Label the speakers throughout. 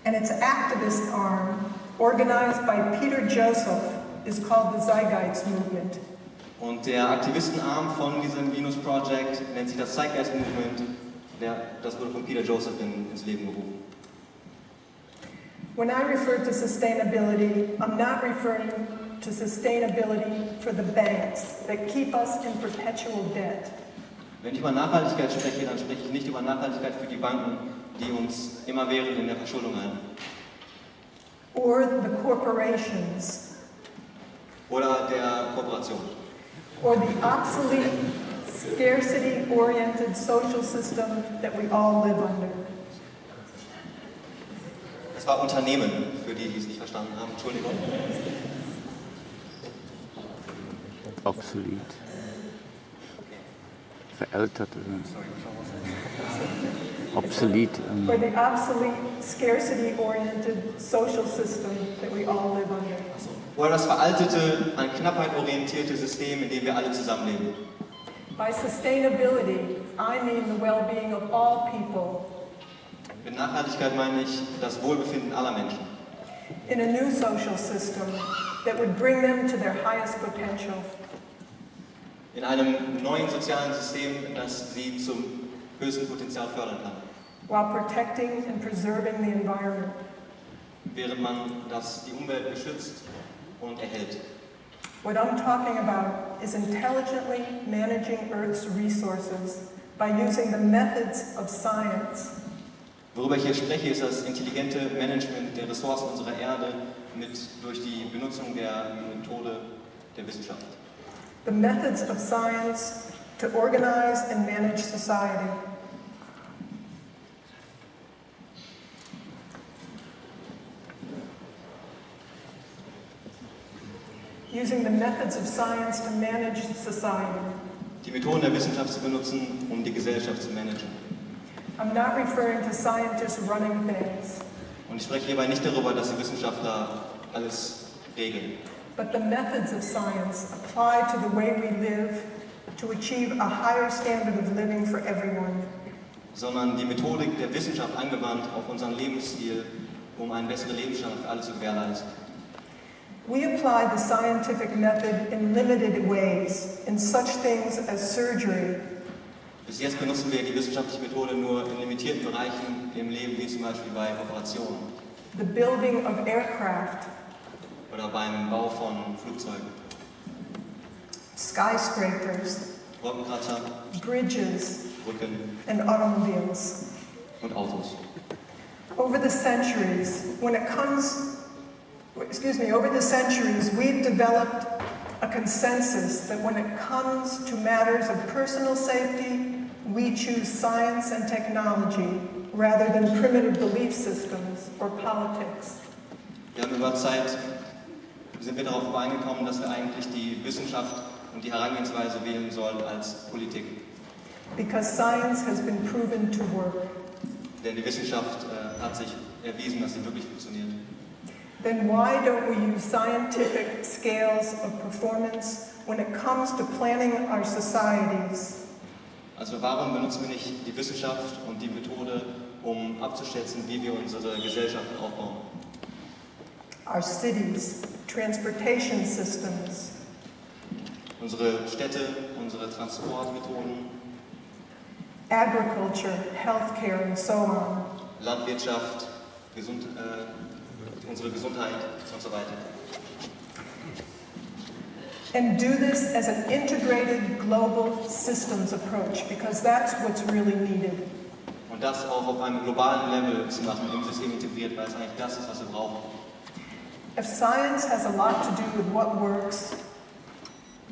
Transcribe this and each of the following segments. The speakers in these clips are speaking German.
Speaker 1: And its activist arm, organized by Peter Joseph, is called the Zeitgeist Movement.
Speaker 2: Und der Aktivistenarm von diesem Venus Project nennt sich das Zeitgeist Movement. Das wurde von Peter Joseph ins Leben gerufen.
Speaker 1: When I refer to sustainability, I'm not referring to sustainability for the banks that keep us in perpetual debt.
Speaker 2: Wenn ich über Nachhaltigkeit spreche, dann spreche ich nicht über Nachhaltigkeit für die Banken, die uns immerwährend in der Verschuldung halten.
Speaker 1: Or the corporations.
Speaker 2: Oder der Kooperation.
Speaker 1: Or the obsolete, scarcity-oriented social system that we all live under.
Speaker 2: Das war Unternehmen, für die es nicht verstanden haben. Entschuldigung.
Speaker 3: Obsolet. Veraltet. Obsolete.
Speaker 1: Or the obsolete, scarcity-oriented social system that we all live under.
Speaker 2: Oder das veraltete, an Knappheit orientierte System, in dem wir alle zusammenleben.
Speaker 1: By sustainability, I mean the well-being of all people.
Speaker 2: Mit Nachhaltigkeit meine ich das Wohlbefinden aller Menschen.
Speaker 1: In a new social system that would bring them to their highest potential.
Speaker 2: In einem neuen sozialen System, das sie zum höchsten Potenzial fördern kann.
Speaker 1: While protecting and preserving the environment.
Speaker 2: Während man die Umwelt beschützt und erhält.
Speaker 1: What I'm talking about is intelligently managing Earth's resources by using the methods of science.
Speaker 2: Worüber ich hier spreche, ist das intelligente Management der Ressourcen unserer Erde durch die Benutzung der Methode der Wissenschaft.
Speaker 1: The methods of science to organize and manage society. Using the methods of science to manage society.
Speaker 2: Die Methoden der Wissenschaft zu benutzen, um die Gesellschaft zu managen.
Speaker 1: I'm not referring to scientists running things.
Speaker 2: Und ich spreche hierbei nicht darüber, dass die Wissenschaftler alles regeln.
Speaker 1: But the methods of science apply to the way we live to achieve a higher standard of living for everyone.
Speaker 2: Sondern die Methodik der Wissenschaft angewandt auf unseren Lebensstil, um einen besseren Lebensstandard für alle zu gewährleisten.
Speaker 1: We apply the scientific method in limited ways, in such things as surgery.
Speaker 2: Bis jetzt benutzen wir die wissenschaftliche Methode nur in limitierten Bereichen im Leben, wie zum Beispiel bei Operationen.
Speaker 1: The building of aircraft.
Speaker 2: Oder beim Bau von Flugzeugen.
Speaker 1: Skyscrapers.
Speaker 2: Wolkenkratzer.
Speaker 1: Bridges.
Speaker 2: Brücken.
Speaker 1: And automobiles.
Speaker 2: Und Autos.
Speaker 1: Over the centuries, we've developed a consensus that when it comes to matters of personal safety, we choose science and technology rather than primitive belief systems or politics.
Speaker 2: Sind wir darauf übereingekommen, dass wir eigentlich die Wissenschaft und die Herangehensweise wählen sollen als Politik.
Speaker 1: Because science has been proven to work.
Speaker 2: Denn die Wissenschaft hat sich erwiesen, dass sie wirklich funktioniert.
Speaker 1: Then why don't we use scientific scales of performance when it comes to planning our societies?
Speaker 2: Also warum benutzen wir nicht die Wissenschaft und die Methode, um abzuschätzen, wie wir unsere Gesellschaften aufbauen?
Speaker 1: Our cities, transportation systems.
Speaker 2: Unsere Städte, unsere Transportmethoden.
Speaker 1: Agriculture, healthcare and so on.
Speaker 2: Landwirtschaft, unsere Gesundheit und so weiter.
Speaker 1: And do this as an integrated global systems approach, because that's what's really needed.
Speaker 2: Und das auch auf einem globalen Level zu machen, im System integriert, weil es eigentlich das ist, was wir brauchen.
Speaker 1: If science has a lot to do with what works,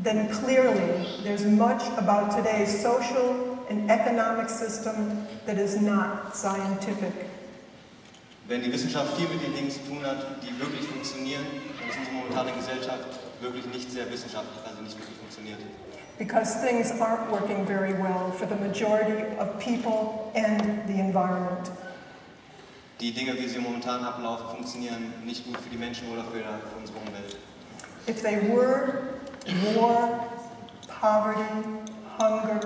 Speaker 1: then clearly there's much about today's social and economic system that is not scientific.
Speaker 2: Wenn die Wissenschaft viel mit den Dingen zu tun hat, die wirklich funktionieren, dann ist unsere momentane Gesellschaft wirklich nicht sehr wissenschaftlich, also nicht wirklich funktioniert.
Speaker 1: Because things aren't working very well for the majority of people and the environment.
Speaker 2: Die Dinge, wie sie momentan ablaufen, funktionieren nicht gut für die Menschen oder für unsere Umwelt.
Speaker 1: If they were, war, poverty, hunger,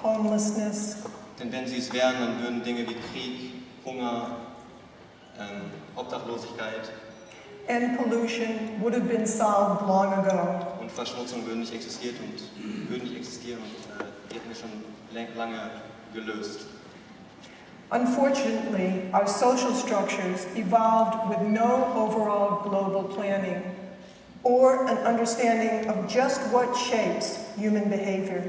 Speaker 1: homelessness.
Speaker 2: Denn wenn sie es wären, dann würden Dinge wie Krieg, Hunger, Obdachlosigkeit
Speaker 1: and pollution would have been solved long ago.
Speaker 2: und Verschmutzung würden nicht existieren und die hätten wir schon lange gelöst.
Speaker 1: Unfortunately, our social structures evolved with no overall global planning or an understanding of just what shapes human behavior.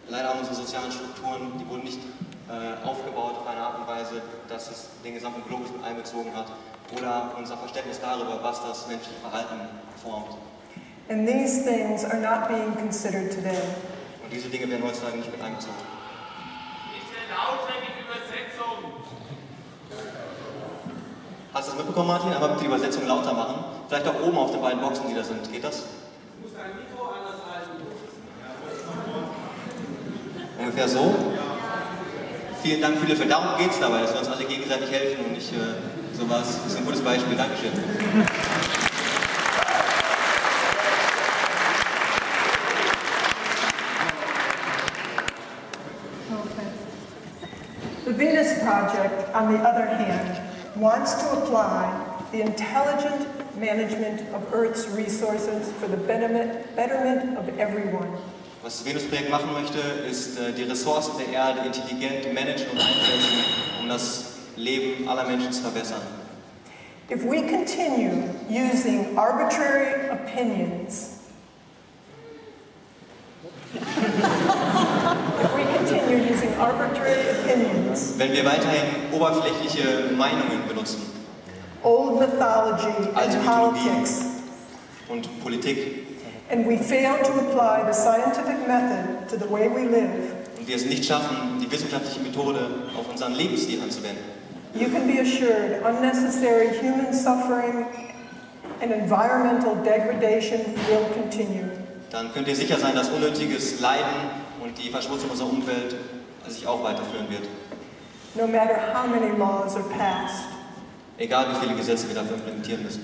Speaker 2: Leider haben unsere sozialen Strukturen, die wurden nicht aufgebaut auf eine Art und Weise, dass es den gesamten Globus mit einbezogen hat oder unser Verständnis darüber, was das menschliche Verhalten formt.
Speaker 1: And these things are not being considered today.
Speaker 2: Und diese Dinge werden heutzutage nicht mit einbezogen. Hast du das mitbekommen, Martin? Einmal bitte die Übersetzung lauter machen. Vielleicht auch oben auf den beiden Boxen, die da sind. Geht das?
Speaker 3: Du musst dein Mikro anders halten.
Speaker 2: Ungefähr so? Vielen Dank für die Hilfe. Darum geht es dabei, dass wir uns alle gegenseitig helfen und nicht sowas. Das ist ein gutes Beispiel. Dankeschön.
Speaker 1: The Venus Project, on the other hand, wants to apply the intelligent management of Earth's resources for the betterment of everyone.
Speaker 2: Was das Venus-Projekt machen möchte, ist die Ressourcen der Erde intelligent managen und einsetzen, um das Leben aller Menschen zu verbessern.
Speaker 1: If we continue using arbitrary opinions,
Speaker 2: wenn wir weiterhin oberflächliche Meinungen benutzen,
Speaker 1: old mythology
Speaker 2: alte
Speaker 1: and
Speaker 2: Mythologien
Speaker 1: politics,
Speaker 2: und Politik,
Speaker 1: and we fail to apply the scientific method to the way we live,
Speaker 2: und wir es nicht schaffen, die wissenschaftliche Methode auf unseren Lebensstil anzuwenden,
Speaker 1: you can be assured unnecessary human suffering and environmental degradation will continue.
Speaker 2: dann könnt ihr sicher sein, dass unnötiges Leiden und die Verschmutzung unserer Umwelt sich auch weiterführen wird.
Speaker 1: No matter how many laws are passed.
Speaker 2: Egal wie viele Gesetze wir dafür implementieren müssen.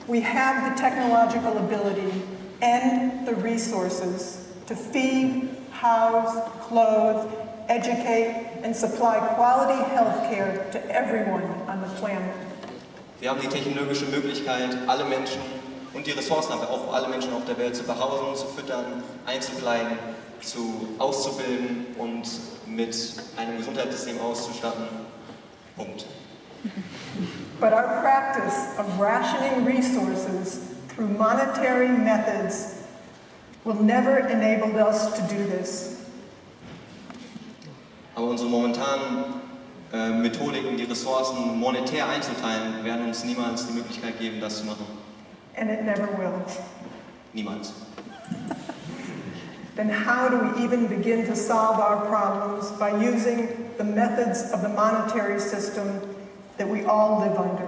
Speaker 1: We have the technological ability and the resources to feed, house, clothe, educate, and supply quality health care to everyone on the planet.
Speaker 2: Wir haben die technologische Möglichkeit, alle Menschen und die Ressourcen, aber auch alle Menschen auf der Welt zu behaupten, zu füttern, einzukleiden, auszubilden und mit einem Gesundheitssystem auszustatten. Punkt.
Speaker 1: But our practice of rationing resources through monetary methods will never enable us to do this.
Speaker 2: Aber unsere momentanen Methodiken, die Ressourcen monetär einzuteilen, werden uns niemals die Möglichkeit geben, das zu machen.
Speaker 1: And it never will.
Speaker 2: Niemals.
Speaker 1: Then how do we even begin to solve our problems by using the methods of the monetary system that we all live under?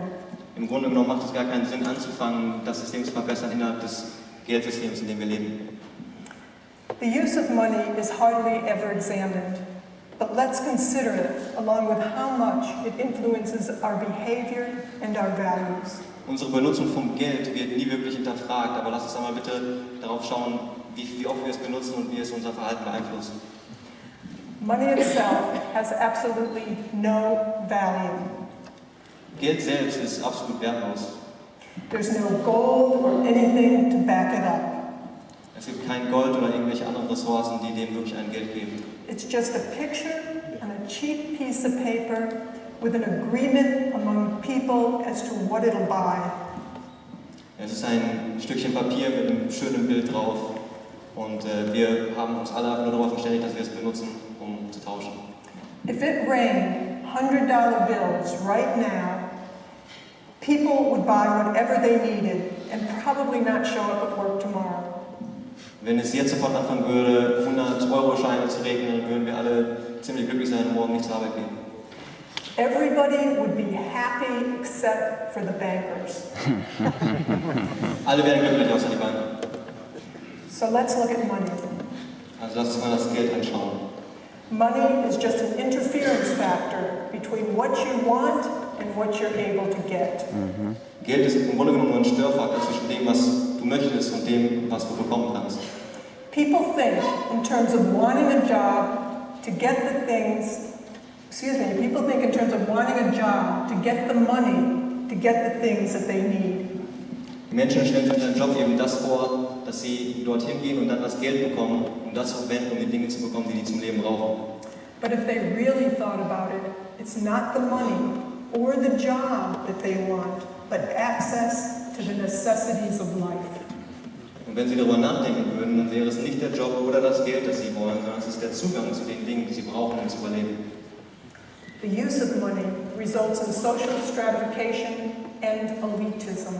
Speaker 2: Im Grunde genommen macht es gar keinen Sinn, anzufangen, das System zu verbessern innerhalb des Geldsystems, in dem wir leben.
Speaker 1: The use of money is hardly ever examined, but let's consider it along with how much it influences our behavior and our values.
Speaker 2: Unsere Benutzung vom Geld wird nie wirklich hinterfragt, aber lass uns einmal bitte darauf schauen, wie oft wir es benutzen und wie es unser Verhalten beeinflusst.
Speaker 1: Money itself has absolutely no value.
Speaker 2: Geld selbst ist absolut wertlos.
Speaker 1: There's no gold or anything to back it up.
Speaker 2: Es gibt kein Gold oder irgendwelche anderen Ressourcen, die dem wirklich ein Geld geben.
Speaker 1: It's just a picture on a cheap piece of paper with an agreement among people as to what it'll buy.
Speaker 2: Es ist ein Stückchen Papier mit einem schönen Bild drauf und wir haben uns alle nur darüber verständigt, dass wir es benutzen, um zu tauschen.
Speaker 1: If it rained $100 bills right now, people would buy whatever they needed and probably not show up at work tomorrow.
Speaker 2: Wenn es jetzt sofort anfangen würde, 100-Euro-Scheine zu regnen, dann würden wir alle ziemlich glücklich sein und morgen nicht zur Arbeit gehen.
Speaker 1: Everybody would be happy except for the bankers.
Speaker 2: Alle werden glücklich, außer die Banken.
Speaker 1: So let's look at money.
Speaker 2: Also lass uns mal das Geld anschauen.
Speaker 1: Money is just an interference factor between what you want and what you're able to get.
Speaker 2: Geld ist im Grunde genommen nur ein Störfaktor zwischen dem, was du möchtest und dem, was du bekommen kannst.
Speaker 1: People think in terms of wanting a job to get the things people think in terms of wanting a job, to get the money, to get the things that they need.
Speaker 2: Die Menschen stellen sich in einem Job eben das vor, dass sie dorthin gehen und dann das Geld bekommen, um das zu verwenden, um die Dinge zu bekommen, die zum Leben brauchen.
Speaker 1: But if they really thought about it, it's not the money or the job that they want, but access to the necessities of life.
Speaker 2: Und wenn sie darüber nachdenken würden, dann wäre es nicht der Job oder das Geld, das sie wollen, sondern es ist der Zugang zu den Dingen, die sie brauchen, um zu überleben.
Speaker 1: The use of money results in social stratification and elitism.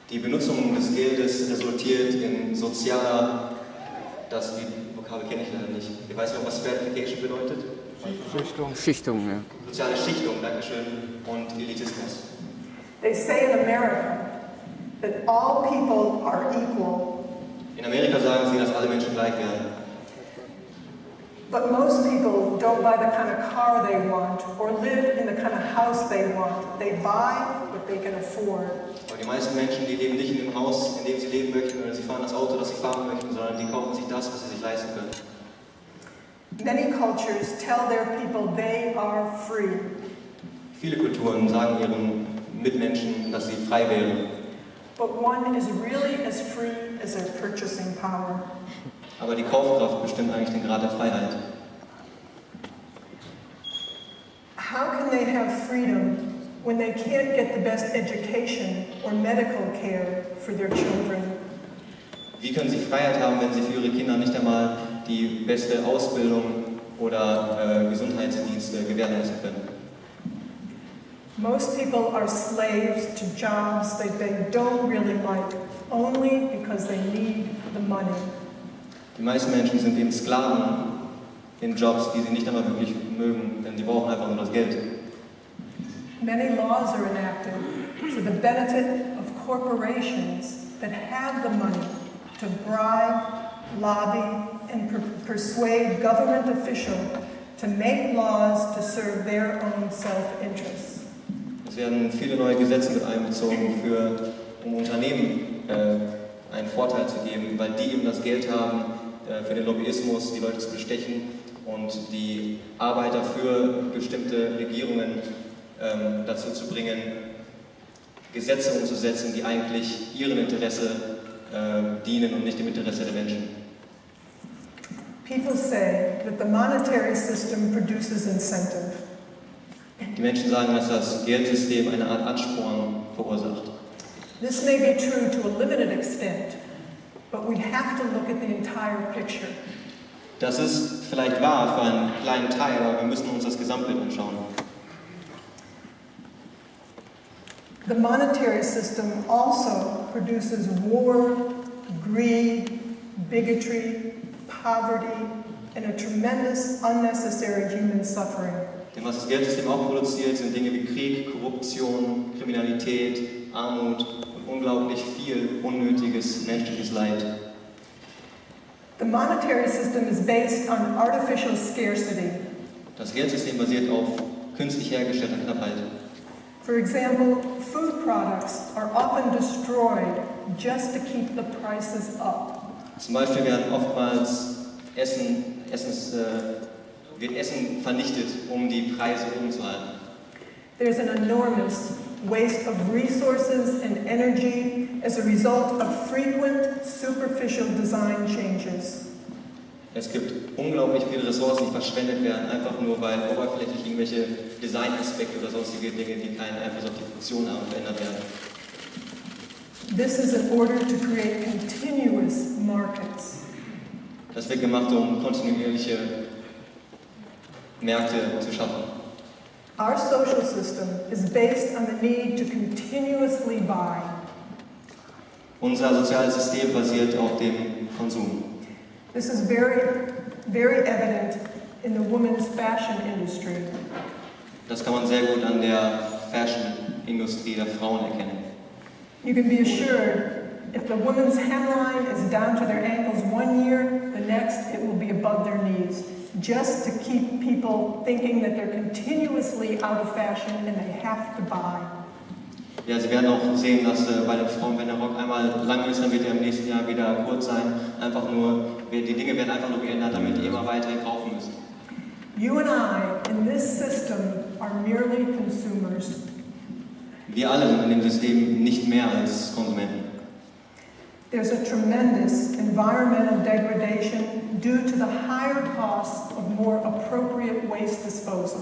Speaker 2: Die Benutzung des Geldes resultiert in sozialer, die Vokabel kenne ich leider nicht. Ich weiß nicht, was Stratification bedeutet.
Speaker 4: Schichtung, ja.
Speaker 2: Soziale Schichtung, Dankeschön, und Elitismus.
Speaker 1: They say in America that all people are equal,
Speaker 2: In Amerika sagen sie, dass alle Menschen gleich werden.
Speaker 1: but most people don't buy the kind of car they want or live in the kind of house they want. They buy what they can afford.
Speaker 2: Aber die meisten Menschen, die leben nicht in dem Haus, in dem sie leben möchten, oder sie fahren das Auto, das sie fahren möchten, sondern die kaufen sich das, was sie sich leisten können.
Speaker 1: Many cultures tell their people they are free.
Speaker 2: Viele Kulturen sagen ihren Mitmenschen, dass sie frei wären.
Speaker 1: But one is really as free as their purchasing power.
Speaker 2: Aber die Kaufkraft bestimmt eigentlich den Grad der Freiheit.
Speaker 1: How can they have freedom when they can't get the best education or medical care for their children?
Speaker 2: Wie können sie Freiheit haben, wenn sie für ihre Kinder nicht einmal die beste Ausbildung oder Gesundheitsdienste gewährleisten können?
Speaker 1: Most people are slaves to jobs that they don't really like, only because they need the money.
Speaker 2: Die meisten Menschen sind eben Sklaven in Jobs, die sie nicht einmal wirklich mögen, denn sie brauchen einfach nur das Geld.
Speaker 1: Many laws are enacted for the benefit of corporations that have the money to bribe, lobby, and persuade government officials to make laws to serve their own self-interests.
Speaker 2: Es werden viele neue Gesetze mit einbezogen, um Unternehmen einen Vorteil zu geben, weil die eben das Geld haben, für den Lobbyismus die Leute zu bestechen und die Arbeiter für bestimmte Regierungen dazu zu bringen, Gesetze umzusetzen, die eigentlich ihrem Interesse dienen und nicht dem Interesse der Menschen.
Speaker 1: People say that the monetary system produces incentive.
Speaker 2: Die Menschen sagen, dass das Geldsystem eine Art Ansporn verursacht.
Speaker 1: This may be true to a limited extent, but we have to look at the entire picture.
Speaker 2: Das ist vielleicht wahr für einen kleinen Teil, aber wir müssen uns das Gesamtbild anschauen.
Speaker 1: The monetary system also produces war, greed, bigotry, poverty, and a tremendous unnecessary human suffering.
Speaker 2: Denn was das Geldsystem auch produziert, sind Dinge wie Krieg, Korruption, Kriminalität, Armut und unglaublich viel unnötiges menschliches Leid.
Speaker 1: The monetary system is based on artificial scarcity.
Speaker 2: Das Geldsystem basiert auf künstlich hergestellter Knappheit.
Speaker 1: For example, food products are often destroyed just to keep the prices up.
Speaker 2: Zum Beispiel werden oftmals Essen vernichtet, um die Preise oben zu halten.
Speaker 1: There's an enormous waste of resources and energy as a result of frequent superficial design changes.
Speaker 2: Es gibt unglaublich viele Ressourcen, die verschwendet werden, einfach nur weil oberflächlich irgendwelche Designaspekte oder sonstige Dinge, die keinen Einfluss auf die Funktion haben, verändert werden.
Speaker 1: This is in order to create continuous markets.
Speaker 2: Das wird gemacht, um kontinuierliche Märkte zu schaffen.
Speaker 1: Our social system is based on the need to continuously buy.
Speaker 2: Unser soziales System basiert auf dem Konsum.
Speaker 1: This is very, very evident in the women's fashion industry.
Speaker 2: Das kann man sehr gut an der Fashion-Industrie der Frauen erkennen.
Speaker 1: You can be assured if the woman's hemline is down to their ankles one year, the next it will be above their knees, just to keep people thinking that they're continuously out of fashion and they have to buy.
Speaker 2: Ja, Sie werden auch sehen, dass bei den Frauen, wenn der Rock einmal lang ist, dann wird er im nächsten Jahr wieder kurz sein. Die Dinge werden einfach nur geändert, damit die immer weiter kaufen müssen.
Speaker 1: You and I, in this system, are merely consumers.
Speaker 2: Wir alle sind in dem System nicht mehr als Konsumenten.
Speaker 1: There's a tremendous environmental degradation due to the higher cost of more appropriate waste disposal.